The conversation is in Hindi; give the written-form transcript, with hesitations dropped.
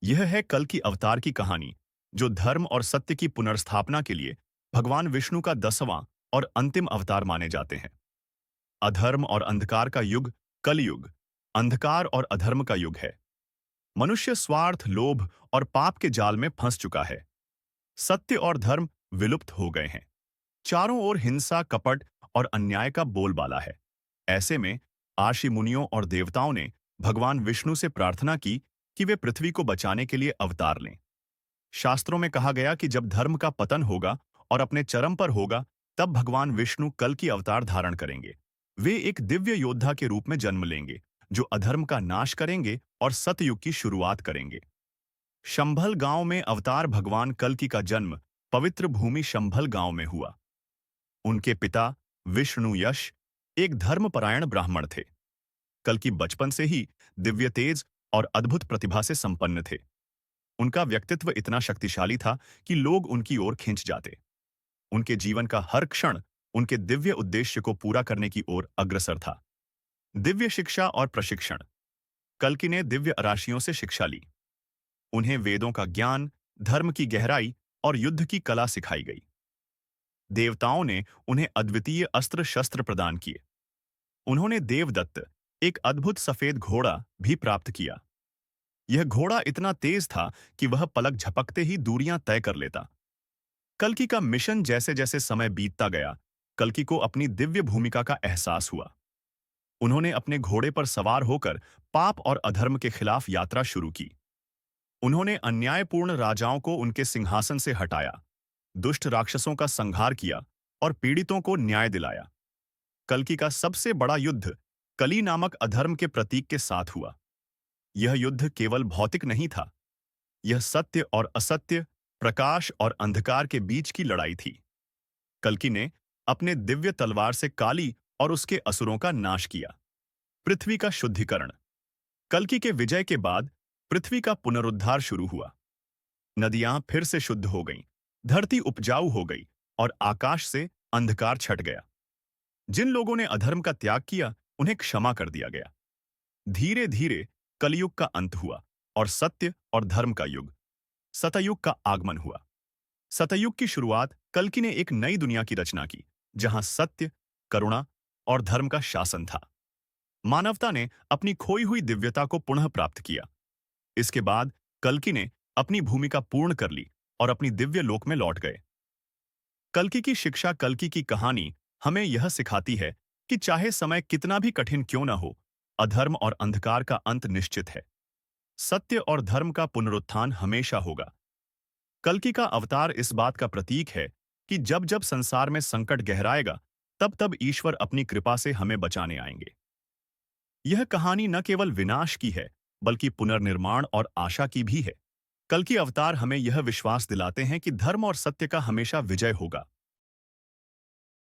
यह है कल की अवतार की कहानी, जो धर्म और सत्य की पुनर्स्थापना के लिए भगवान विष्णु का 10वां और अंतिम अवतार माने जाते हैं। अधर्म और अंधकार का युग कलयुग, अंधकार और अधर्म का युग है। मनुष्य स्वार्थ, लोभ और पाप के जाल में फंस चुका है। सत्य और धर्म विलुप्त हो गए हैं। चारों ओर हिंसा, कपट और अन्याय का बोलबाला है। ऐसे में आशी मुनियों और देवताओं ने भगवान विष्णु से प्रार्थना की कि वे पृथ्वी को बचाने के लिए अवतार लें। शास्त्रों में कहा गया कि जब धर्म का पतन होगा और अपने चरम पर होगा, तब भगवान विष्णु कल की अवतार धारण करेंगे। वे एक दिव्य योद्धा के रूप में जन्म लेंगे, जो अधर्म का नाश करेंगे और सतयुग की शुरुआत करेंगे। शंभल गांव में अवतार भगवान कल्कि का जन्म पवित्र भूमि शंभल गांव में हुआ। उनके पिता विष्णु यश एक धर्मपरायण ब्राह्मण थे। कल्कि बचपन से ही दिव्य तेज और अद्भुत प्रतिभा से संपन्न थे। उनका व्यक्तित्व इतना शक्तिशाली था कि लोग उनकी ओर खिंच जाते। उनके जीवन का हर क्षण उनके दिव्य उद्देश्य को पूरा करने की ओर अग्रसर था। दिव्य शिक्षा और प्रशिक्षण। कल्कि ने दिव्य राशियों से शिक्षा ली। उन्हें वेदों का ज्ञान, धर्म की गहराई और युद्ध की कला सिखाई गई। देवताओं ने उन्हें अद्वितीय अस्त्र शस्त्र प्रदान किए। उन्होंने देवदत्त, एक अद्भुत सफेद घोड़ा, भी प्राप्त किया। यह घोड़ा इतना तेज था कि वह पलक झपकते ही दूरियां तय कर लेता। कल्कि का मिशन जैसे जैसे समय बीतता गया, कल्कि को अपनी दिव्य भूमिका का एहसास हुआ। उन्होंने अपने घोड़े पर सवार होकर पाप और अधर्म के खिलाफ यात्रा शुरू की। उन्होंने अन्यायपूर्ण राजाओं को उनके सिंहासन से हटाया, दुष्ट राक्षसों का संहार किया और पीड़ितों को न्याय दिलाया। कल्कि का सबसे बड़ा युद्ध कली नामक अधर्म के प्रतीक के साथ हुआ। यह युद्ध केवल भौतिक नहीं था, यह सत्य और असत्य, प्रकाश और अंधकार के बीच की लड़ाई थी। कल्कि ने अपने दिव्य तलवार से काली और उसके असुरों का नाश किया। पृथ्वी का शुद्धिकरण। कल्कि के विजय के बाद पृथ्वी का पुनरुद्धार शुरू हुआ। नदियां फिर से शुद्ध हो गईं, धरती उपजाऊ हो गई और आकाश से अंधकार छट गया। जिन लोगों ने अधर्म का त्याग किया, उन्हें क्षमा कर दिया गया। धीरे धीरे कलयुग का अंत हुआ और सत्य और धर्म का युग, सतयुग का आगमन हुआ। सतयुग की शुरुआत कल्कि ने एक नई दुनिया की रचना की, जहां सत्य, करुणा और धर्म का शासन था। मानवता ने अपनी खोई हुई दिव्यता को पुनः प्राप्त किया। इसके बाद कल्कि ने अपनी भूमिका पूर्ण कर ली और अपनी दिव्य लोक में लौट गए। कल्कि की शिक्षा, कल्कि की कहानी हमें यह सिखाती है कि चाहे समय कितना भी कठिन क्यों न हो, अधर्म और अंधकार का अंत निश्चित है। सत्य और धर्म का पुनरुत्थान हमेशा होगा। कल्कि का अवतार इस बात का प्रतीक है कि जब जब संसार में संकट गहराएगा, तब तब ईश्वर अपनी कृपा से हमें बचाने आएंगे। यह कहानी न केवल विनाश की है, बल्कि पुनर्निर्माण और आशा की भी है। कल्कि अवतार हमें यह विश्वास दिलाते हैं कि धर्म और सत्य का हमेशा विजय होगा।